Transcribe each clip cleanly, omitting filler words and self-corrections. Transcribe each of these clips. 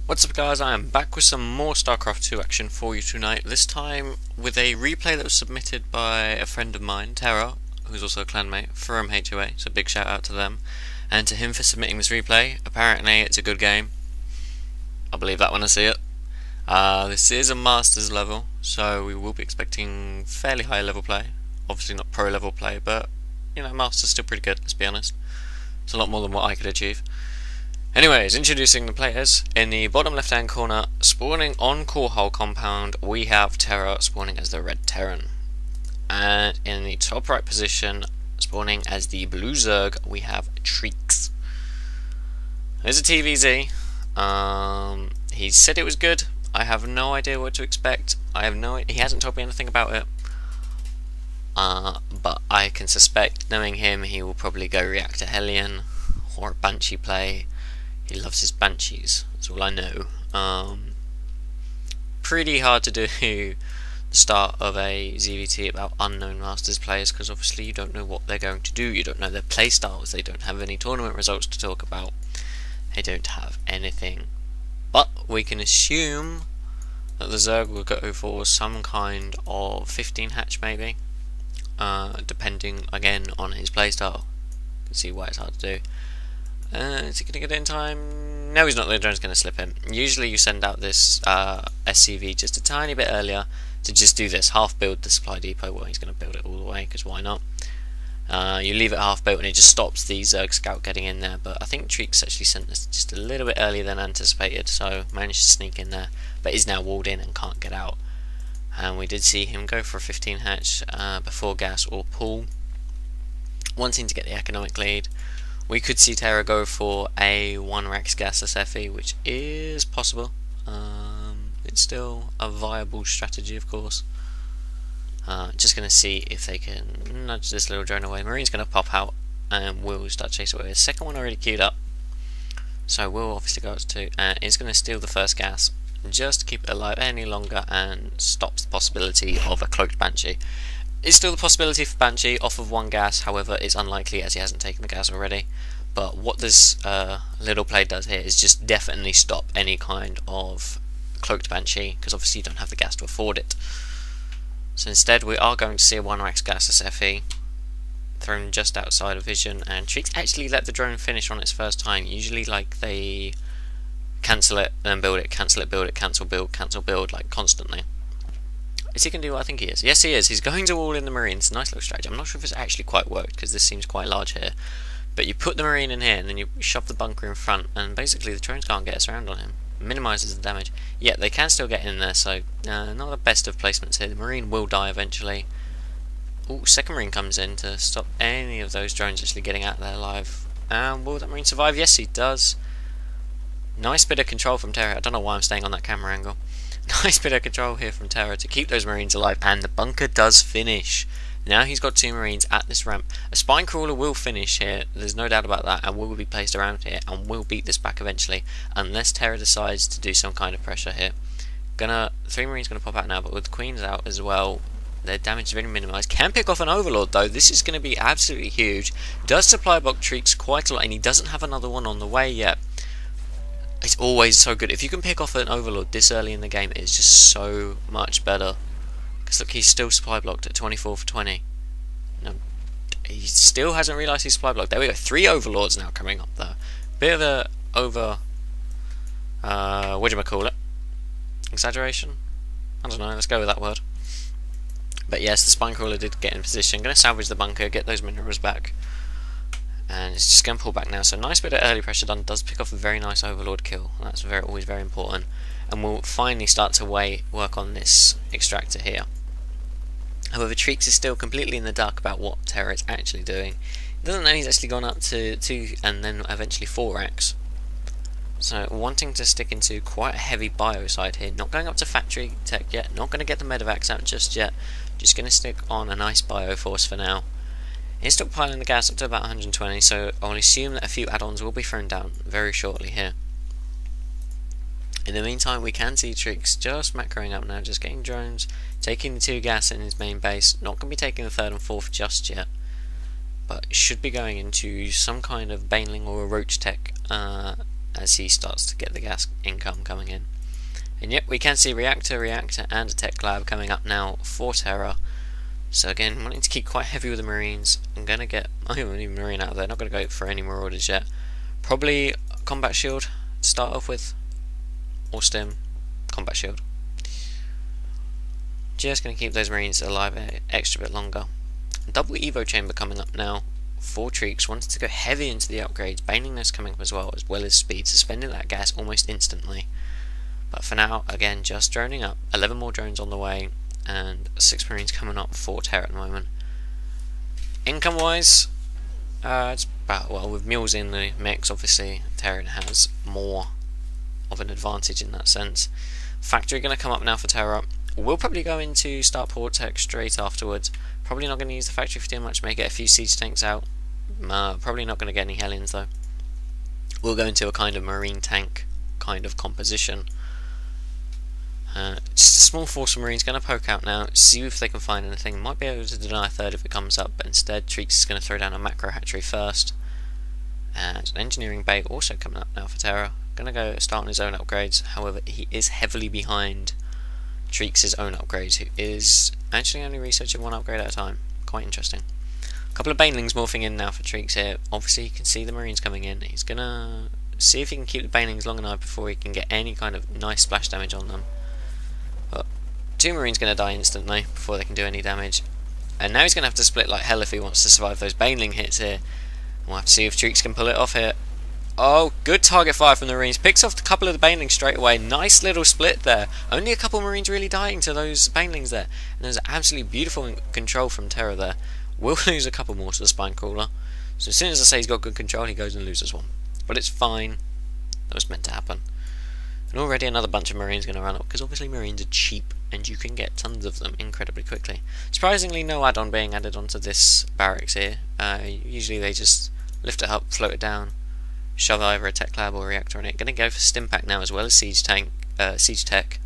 What's up guys, I am back with some more StarCraft 2 action for you tonight, this time with a replay that was submitted by a friend of mine, Terra, who's also a clanmate from HOA, so big shout out to them, and to him for submitting this replay. Apparently it's a good game. I'll believe that when I see it. This is a Masters level, so we will be expecting fairly high level play. Obviously not pro level play, but you know, Masters still pretty good, let's be honest. It's a lot more than what I could achieve. Anyways, introducing the players. In the bottom left hand corner, spawning on Core Hull Compound, we have Terra spawning as the Red Terran. And in the top right position, spawning as the Blue Zerg, we have Treex. There's a TVZ. He said it was good. I have no idea what to expect. He hasn't told me anything about it. But I can suspect, knowing him, he will probably go Reactor Hellion or a Banshee play. He loves his Banshees, that's all I know. Pretty hard to do the start of a ZVT about unknown Masters players, because obviously you don't know what they're going to do, you don't know their play styles, they don't have any tournament results to talk about, they don't have anything. But we can assume that the Zerg will go for some kind of 15 hatch maybe, depending again on his playstyle. You can see why it's hard to do. Is he going to get it in time? No, he's not. The drone's going to slip him. Usually you send out this SCV just a tiny bit earlier to just do this, half build the supply depot. Well, he's going to build it all the way, because why not? You leave it half built and it just stops the Zerg scout getting in there, but I think Treex actually sent this just a little bit earlier than anticipated, so managed to sneak in there, but is now walled in and can't get out. And we did see him go for a 15 hatch before gas or pull, wanting to get the economic lead. We could see Terra go for a 1 Rex gas SFE, which is possible. It's still a viable strategy, of course. Just going to see if they can nudge this little drone away. Marine's going to pop out and we'll start chasing away. The second one already queued up, so we'll obviously go up to 2. And it's going to steal the first gas just to keep it alive any longer and stops the possibility of a cloaked Banshee. It's still the possibility for Banshee off of 1 gas, however it's unlikely as he hasn't taken the gas already. But what this little play does here is just definitely stop any kind of cloaked Banshee, because obviously you don't have the gas to afford it. So instead we are going to see a 1 Rex gas SFE thrown just outside of vision, and Treex actually let the drone finish on its first time. Usually like they cancel it, then build it, cancel it, build it, cancel build, like constantly. Is he going to do what I think he is? Yes, he is. He's going to wall in the Marine. It's a nice little strategy. I'm not sure if it's actually quite worked, because this seems quite large here. But you put the Marine in here, and then you shove the bunker in front, and basically the drones can't get us around on him. Minimises the damage. Yet they can still get in there, so not the best of placements here. The Marine will die eventually. Oh, second Marine comes in to stop any of those drones actually getting out there alive. And will that Marine survive? Yes, he does. Nice bit of control from Terra. I don't know why I'm staying on that camera angle. Nice bit of control here from Terra to keep those Marines alive, and the bunker does finish. Now he's got 2 Marines at this ramp. A Spine Crawler will finish here, there's no doubt about that, and will be placed around here, and will beat this back eventually, unless Terra decides to do some kind of pressure here. 3 Marines gonna pop out now, but with the Queens out as well, their damage is very minimised. Can pick off an Overlord though, this is going to be absolutely huge. Does supply block Treex quite a lot, and he doesn't have another one on the way yet. It's always so good. If you can pick off an Overlord this early in the game, it's just so much better. Because look, he's still supply blocked at 24 for 20. No, he still hasn't realised he's supply blocked. There we go, 3 Overlords now coming up there. Bit of a whatchamacallit? Exaggeration? I don't know, let's go with that word. But yes, the Spine Crawler did get in position. Going to salvage the bunker, get those minerals back. And it's just going to pull back now, so nice bit of early pressure done, does pick off a very nice Overlord kill, that's always very important, and we'll finally start to work on this extractor here. However, Treex is still completely in the dark about what Terra is actually doing. He doesn't know he's actually gone up to 2 and then eventually 4 racks. So wanting to stick into quite a heavy bio side here, not going up to factory tech yet, not going to get the medevacs out just yet, just going to stick on a nice bio force for now. He's stockpiling the gas up to about 120, so I'll assume that a few add-ons will be thrown down very shortly here. In the meantime, we can see Treex just macroing up now, just getting drones, taking the 2 gas in his main base, not going to be taking the 3rd and 4th just yet, but should be going into some kind of Baneling or a Roach tech as he starts to get the gas income coming in. And yep, we can see reactor, and a tech lab coming up now for Terra. So again, wanting to keep quite heavy with the Marines. I'm going to get, I don't even Marine out there, not going to go for any more orders yet. Probably combat shield to start off with, or stim, combat shield. Just going to keep those Marines alive an extra bit longer. Double Evo chamber coming up now for Treex, wanted to go heavy into the upgrades, Banelingness coming up as well as speed, suspending that gas almost instantly. But for now, again, just droning up, 11 more drones on the way, and 6 Marines coming up for Terra at the moment. Income wise, it's about, well, with mules in the mix, obviously Terran has more of an advantage in that sense. Factory going to come up now for Terra. We'll probably go into Starport Tech straight afterwards. Probably not going to use the factory for too much, may get a few siege tanks out. Probably not going to get any Hellions though. We'll go into a kind of marine tank kind of composition. Just a small force of Marines going to poke out now, see if they can find anything. Might be able to deny a third if it comes up, but instead Treex is going to throw down a macro hatchery first. And an engineering bay also coming up now for Terra. Going to go start on his own upgrades, however he is heavily behind Treex' own upgrades, who is actually only researching one upgrade at a time. Quite interesting. A couple of banelings morphing in now for Treex here. Obviously you can see the Marines coming in. He's going to see if he can keep the banelings long enough before he can get any kind of nice splash damage on them. But 2 Marines going to die instantly before they can do any damage. And now he's going to have to split like hell if he wants to survive those baneling hits here. We'll have to see if Treex can pull it off here. Oh, good target fire from the Marines. Picks off a couple of the banelings straight away. Nice little split there. Only a couple of Marines really dying to those banelings there. And there's absolutely beautiful control from Terra there. We'll lose a couple more to the spine crawler. So as soon as I say he's got good control, he goes and loses one. But it's fine. That was meant to happen. And already another bunch of Marines going to run up, because obviously Marines are cheap and you can get tons of them incredibly quickly. Surprisingly, no add-on being added onto this barracks here. Usually they just lift it up, float it down, shove either a tech lab or a reactor on it. Going to go for Stimpack now as well as siege tech,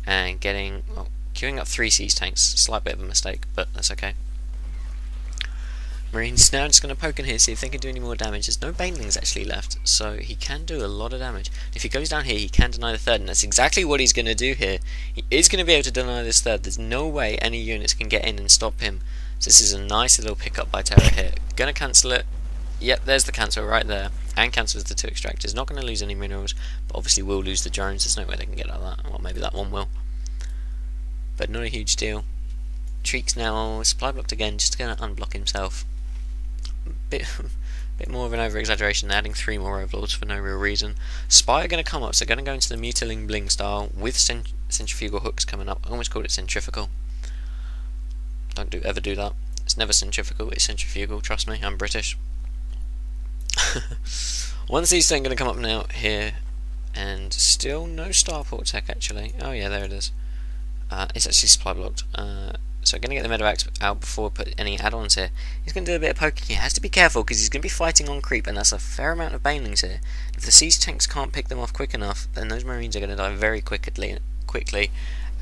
and getting, well, queuing up 3 siege tanks. Slight bit of a mistake, but that's okay. Marines now just going to poke in here, see if they can do any more damage. There's no banelings actually left, so he can do a lot of damage. If he goes down here, he can deny the third, and that's exactly what he's going to do here. He is going to be able to deny this third. There's no way any units can get in and stop him. So this is a nice little pickup by Terra here. Going to cancel it. Yep, there's the cancel right there. And cancels the 2 extractors. Not going to lose any minerals, but obviously will lose the drones. There's no way they can get out of that. Well, maybe that one will. But not a huge deal. Treex now supply blocked again, just going to unblock himself. Bit more of an over-exaggeration, adding 3 more overlords for no real reason. Spy are going to come up, so going to go into the mutiling bling style with centrifugal hooks coming up. I almost called it centrifugal. Don't ever do that. It's never centrifugal, it's centrifugal, trust me, I'm British. One of these things going to come up now here, and still no starport tech actually. Oh yeah, there it is. It's actually supply blocked. So I'm going to get the medevacs out before I put any add-ons here. He's going to do a bit of poking. He has to be careful because he's going to be fighting on creep, and that's a fair amount of banelings here. If the siege tanks can't pick them off quick enough, then those Marines are going to die very quickly,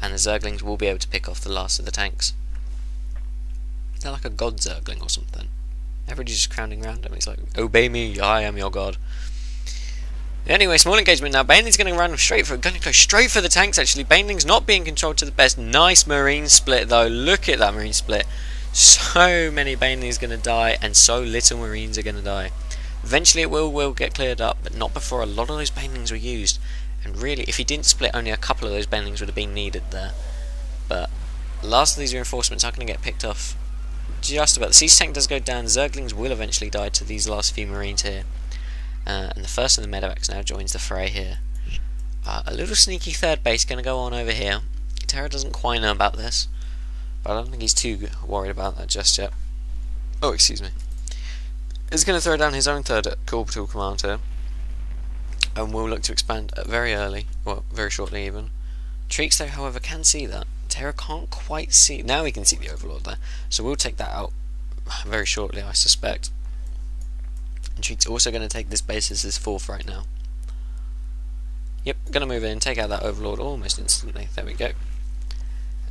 and the Zerglings will be able to pick off the last of the tanks. They're like a god Zergling or something. Everybody's just crowding around him. He's like, obey me, I am your god. Anyway, small engagement now. Baneling's going to run straight for it. Going to go straight for the tanks, actually. Baneling's not being controlled to the best. Nice Marine split, though. Look at that Marine split. So many Banelings going to die, and so little Marines are going to die. Eventually it will get cleared up, but not before a lot of those Banelings were used. And really, if he didn't split, only a couple of those Banelings would have been needed there. But last of these reinforcements are going to get picked off just about. The siege tank does go down. Zerglings will eventually die to these last few Marines here. And the first of the medevacs now joins the fray here. A little sneaky third base going to go on over here. Terra doesn't quite know about this, but I don't think he's too worried about that just yet. Oh, excuse me. He's going to throw down his own third orbital command here, and will look to expand very early, well, very shortly even. Treex, though, however, can see that. Terra can't quite see. Now we can see the Overlord there, so we'll take that out very shortly, I suspect. And Treex also going to take this base as his 4th right now. Yep, going to move in and take out that Overlord almost instantly. There we go.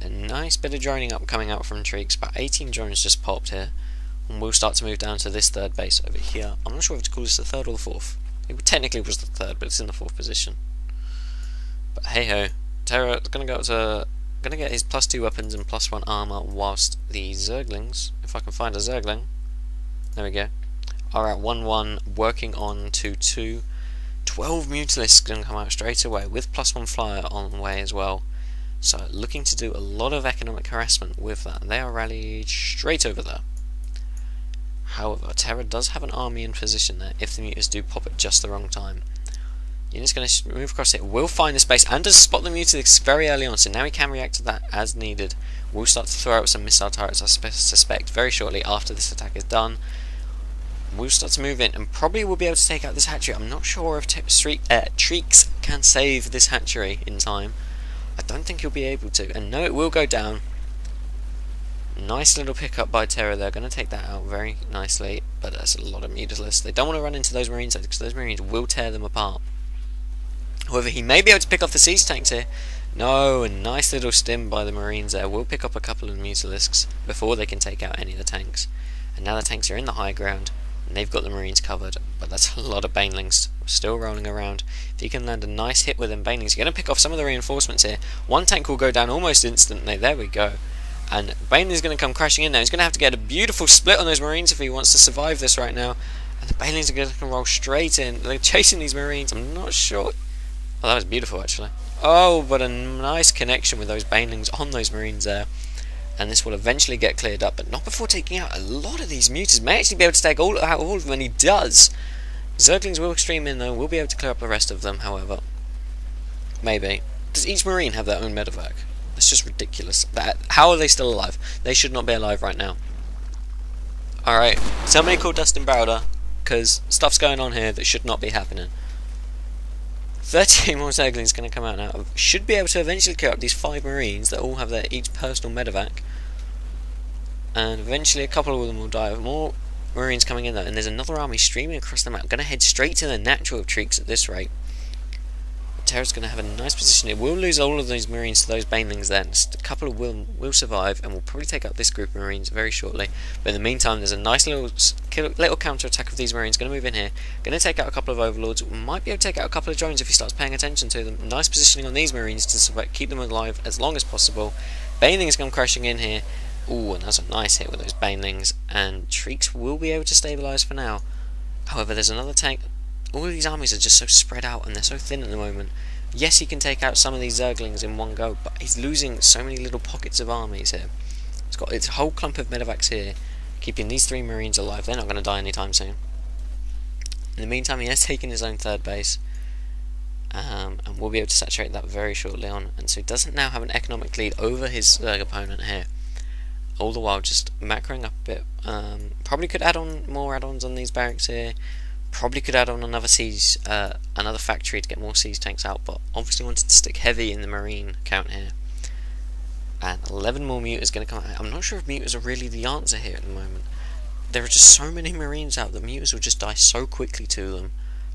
A nice bit of droning up coming out from Treex. About 18 drones just popped here. And we'll start to move down to this third base over here. I'm not sure if to call this the 3rd or the 4th. It technically was the third, but it's in the fourth position. But hey ho, Terra's gonna get his +2 weapons and +1 armor, whilst the Zerglings, if I can find a Zergling, there we go, are at 1-1, working on 2-2. 12 Mutalisks gonna come out straight away with +1 flyer on the way as well. So looking to do a lot of economic harassment with that. They are rallied straight over there. However, Terra does have an army in position there if the Mutas do pop at just the wrong time. Unit's going to move across it, will find the space, and does spot the Mutalisks very early on, so now he can react to that as needed. We'll start to throw out some missile turrets, I suspect, very shortly after this attack is done. We'll start to move in, and probably will be able to take out this hatchery. I'm not sure if Treex can save this hatchery in time. I don't think he'll be able to, and no, it will go down. Nice little pickup by Terra. They're going to take that out very nicely, but there's a lot of Mutalisks. They don't want to run into those Marines because those Marines will tear them apart. However, he may be able to pick off the siege tanks here. No, a nice little stim by the Marines there. Will pick up a couple of Mutalisks before they can take out any of the tanks. And now the tanks are in the high ground, and they've got the Marines covered, but that's a lot of Banelings still rolling around. If he can land a nice hit with them Banelings, you're going to pick off some of the reinforcements here. One tank will go down almost instantly. There we go. And Baneling's going to come crashing in now. He's going to have to get a beautiful split on those Marines if he wants to survive this right now. And the Banelings are going to roll straight in. They're chasing these Marines. I'm not sure. Oh, that was beautiful, actually. Oh, but a nice connection with those Banelings on those Marines there. And this will eventually get cleared up, but not before taking out a lot of these Mutas. May actually be able to take out all of them, and he does. Zerglings will stream in, though. We'll be able to clear up the rest of them, however. Maybe. Does each Marine have their own medevac? That's just ridiculous. How are they still alive? They should not be alive right now. Alright, somebody call Dustin Browder, because stuff's going on here that should not be happening. 13 more Zerglings going to come out now. Should be able to eventually clear up these 5 Marines that all have their each personal medevac. And eventually a couple of them will die. More Marines coming in though, and there's another army streaming across the map. Going to head straight to the natural of Treex at this rate. Terra's going to have a nice position here. We'll lose all of those Marines to those Banelings then. Just a couple of will survive, and we'll probably take out this group of Marines very shortly. But in the meantime, there's a nice little counter-attack of these Marines. Going to move in here. Going to take out a couple of Overlords. Might be able to take out a couple of drones if he starts paying attention to them. Nice positioning on these Marines to survive, keep them alive as long as possible. Banelings come crashing in here. Ooh, and that's a nice hit with those Banelings. And Treex will be able to stabilise for now. However, there's another tank. All of these armies are just so spread out and they're so thin at the moment. Yes, he can take out some of these Zerglings in one go, but he's losing so many little pockets of armies here. He's got its whole clump of medevacs here, keeping these 3 Marines alive. They're not going to die anytime soon. In the meantime, he has taken his own third base, and we'll be able to saturate that very shortly on. And so he doesn't now have an economic lead over his Zerg opponent here. All the while just macroing up a bit. Probably could add on more add-ons on these barracks here. Probably could add on another siege, another factory to get more siege tanks out, but obviously wanted to stick heavy in the Marine count here. And 11 more Mutas going to come out. I'm not sure if Mutas are really the answer here at the moment. There are just so many Marines out that Mutas will just die so quickly to them.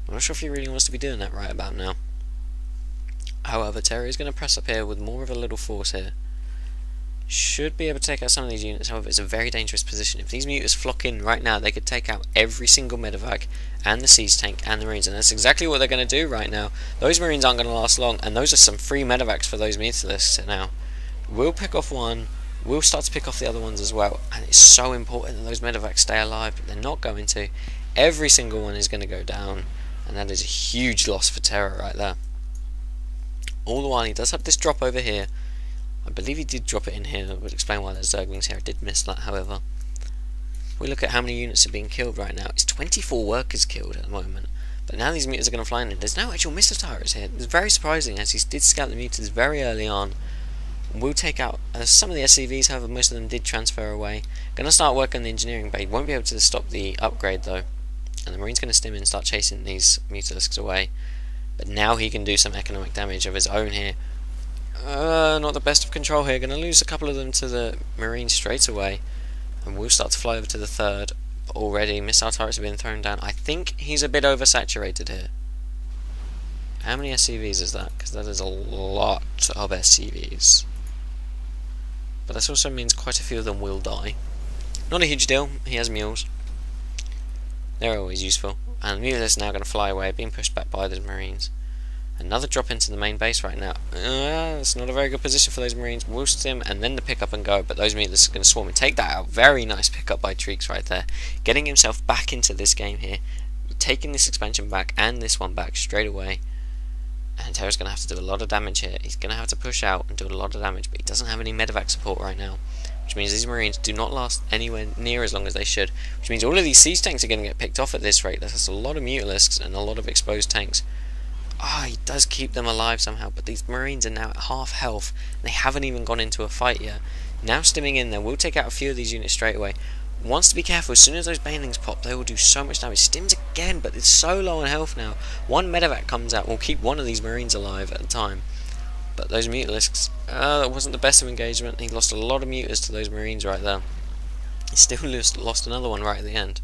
I'm not sure if he really wants to be doing that right about now. However, Terry is going to press up here with more of a little force here. Should be able to take out some of these units. However, it's a very dangerous position. If these Mutas flock in right now, they could take out every single medevac and the siege tank and the Marines, and that's exactly what they're going to do right now. Those Marines aren't going to last long, and those are some free medevacs for those Mutalisks now. We'll pick off one, we'll start to pick off the other ones as well, and it's so important that those medevacs stay alive, but they're not going to. Every single one is going to go down, and that is a huge loss for Terra right there. All the while, he does have this drop over here. I believe he did drop it in here. That would explain why there's Zerglings here. I did miss that, however. If we look at how many units are being killed right now, it's 24 workers killed at the moment. But now these Mutas are going to fly in. There's no actual missile turrets here. It's very surprising, as he did scout the Mutas very early on. We'll take out some of the SCVs, however, most of them did transfer away. Going to start working on the engineering bay. Won't be able to stop the upgrade, though. And the Marine's going to stim in and start chasing these Mutalisks away. But now he can do some economic damage of his own here. Not the best of control here. Going to lose a couple of them to the Marines straight away, and we'll start to fly over to the third. But already missile turrets have been thrown down. I think he's a bit oversaturated here. How many SCVs is that? Because that is a lot of SCVs. But this also means quite a few of them will die. Not a huge deal. He has mules. They're always useful. And Mutilis is now going to fly away, being pushed back by those Marines. Another drop into the main base right now. It's not a very good position for those Marines. We'll stim and then the pick up and go, but those Mutilis are going to swarm and take that out. Very nice pick up by Treex right there. Getting himself back into this game here. Taking this expansion back and this one back straight away. And Terra's going to have to do a lot of damage here. He's going to have to push out and do a lot of damage, but he doesn't have any medevac support right now. Which means these Marines do not last anywhere near as long as they should. Which means all of these siege tanks are going to get picked off at this rate. That's a lot of Mutilisks and a lot of exposed tanks. He does keep them alive somehow, but these Marines are now at half health. And they haven't even gone into a fight yet. Now stimming in there, we'll take out a few of these units straight away. Wants to be careful, as soon as those banelings pop, they will do so much damage. Stims again, but it's so low on health now. One medevac comes out, we'll keep one of these Marines alive at a time. But those Mutilisks, that wasn't the best of engagement. He lost a lot of mutas to those Marines right there. He still lost another one right at the end.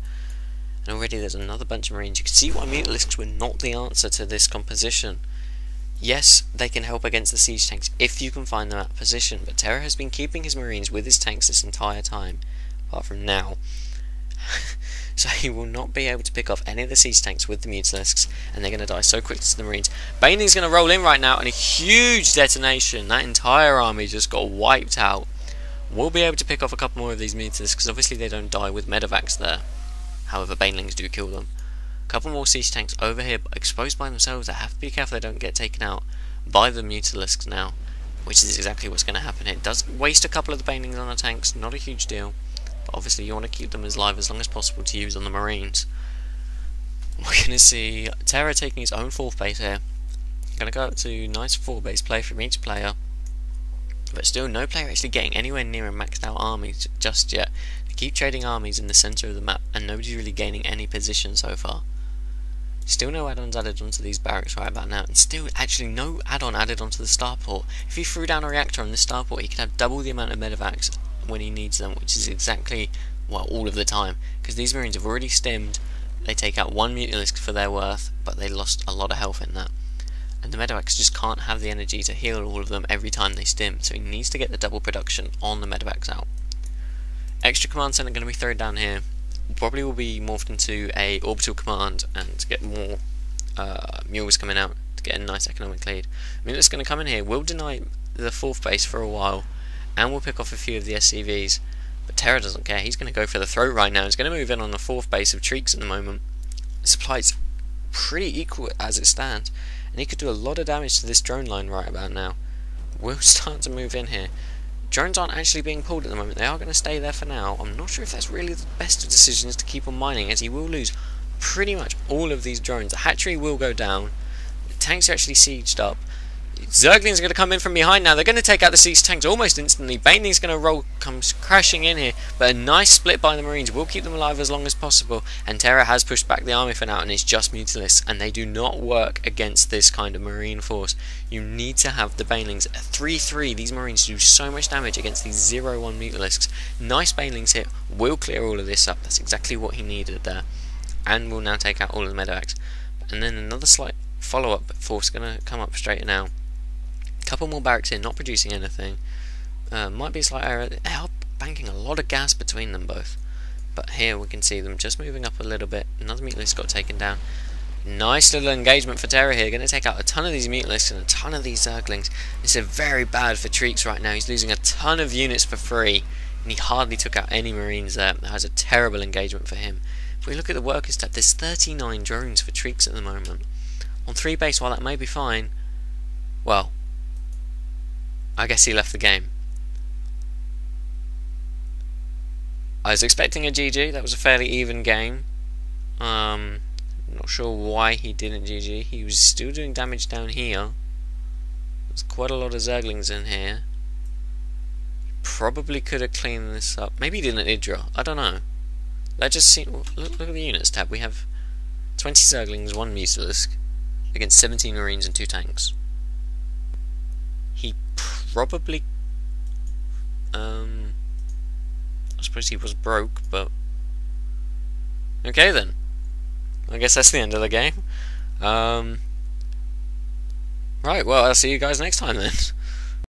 And already there's another bunch of Marines. You can see why Mutilisks were not the answer to this composition. Yes, they can help against the siege tanks if you can find them out of position, but Terra has been keeping his Marines with his tanks this entire time. Apart from now. So he will not be able to pick off any of the siege tanks with the Mutilisks, and they're going to die so quick to the Marines. Baneling's going to roll in right now, and a huge detonation. That entire army just got wiped out. We'll be able to pick off a couple more of these Mutilisks, because obviously they don't die with medevacs there. However, Banelings do kill them. A couple more siege tanks over here, exposed by themselves. They have to be careful they don't get taken out by the Mutilisks now, which is exactly what's going to happen here. It does waste a couple of the Banelings on the tanks, not a huge deal. But obviously you want to keep them as live as long as possible to use on the Marines. We're going to see Terra taking his own 4th base here. Going to go up to nice 4 base play from each player. But still no player actually getting anywhere near a maxed out army just yet. They keep trading armies in the centre of the map and nobody's really gaining any position so far. Still no add-ons added onto these barracks right about now, and still actually no add-on added onto the starport. If he threw down a reactor on this starport, he could have double the amount of medevacs when he needs them, which is exactly, well, all of the time, because these Marines have already stimmed. They take out one Mutilisk for their worth, but they lost a lot of health in that, and the medevacs just can't have the energy to heal all of them every time they stim, so he needs to get the double production on the medevacs out. Extra command center going to be thrown down here. Probably will be morphed into a orbital command and get more mules coming out to get a nice economic lead. Mutilisk going to come in here, will deny the 4th base for a while, and we'll pick off a few of the SCVs, but Terra doesn't care. He's going to go for the throat right now. He's going to move in on the 4th base of Treex at the moment. The supply's pretty equal as it stands, and he could do a lot of damage to this drone line right about now. We'll start to move in here. Drones aren't actually being pulled at the moment. They are going to stay there for now. I'm not sure if that's really the best of decisions to keep on mining, as he will lose pretty much all of these drones. The hatchery will go down. The tanks are actually sieged up. Zerglings are going to come in from behind now. They're going to take out the siege tanks almost instantly. Baneling's going to comes crashing in here, but a nice split by the Marines will keep them alive as long as possible. And Terra has pushed back the army for now, and it's just Mutilisks, and they do not work against this kind of Marine force. You need to have the Banelings. At 3-3, these Marines do so much damage against these 0-1 Mutilisks. Nice Banelings hit will clear all of this up. That's exactly what he needed there, and will now take out all of the medevacs. And then another slight follow-up force going to come up straight now. Couple more barracks here, not producing anything. Might be a slight error. They are banking a lot of gas between them both. But here we can see them just moving up a little bit. Another Mutalisk got taken down. Nice little engagement for Terra here. Going to take out a ton of these Mutalisks and a ton of these Zerglings. This is very bad for Treex right now. He's losing a ton of units for free, and he hardly took out any Marines there. That was a terrible engagement for him. If we look at the workers tab, there's 39 drones for Treex at the moment. On 3 base, while that may be fine, well, I guess he left the game. I was expecting a GG. That was a fairly even game. Not sure why he didn't GG. He was still doing damage down here. There's quite a lot of Zerglings in here. Probably could have cleaned this up. Maybe he didn't Idra. I don't know. That just seemed. Look at the units tab. We have 20 Zerglings, 1 Mutalisk against 17 Marines and 2 tanks. He probably, I suppose he was broke, but okay then. I guess that's the end of the game. Right, well, I'll see you guys next time then.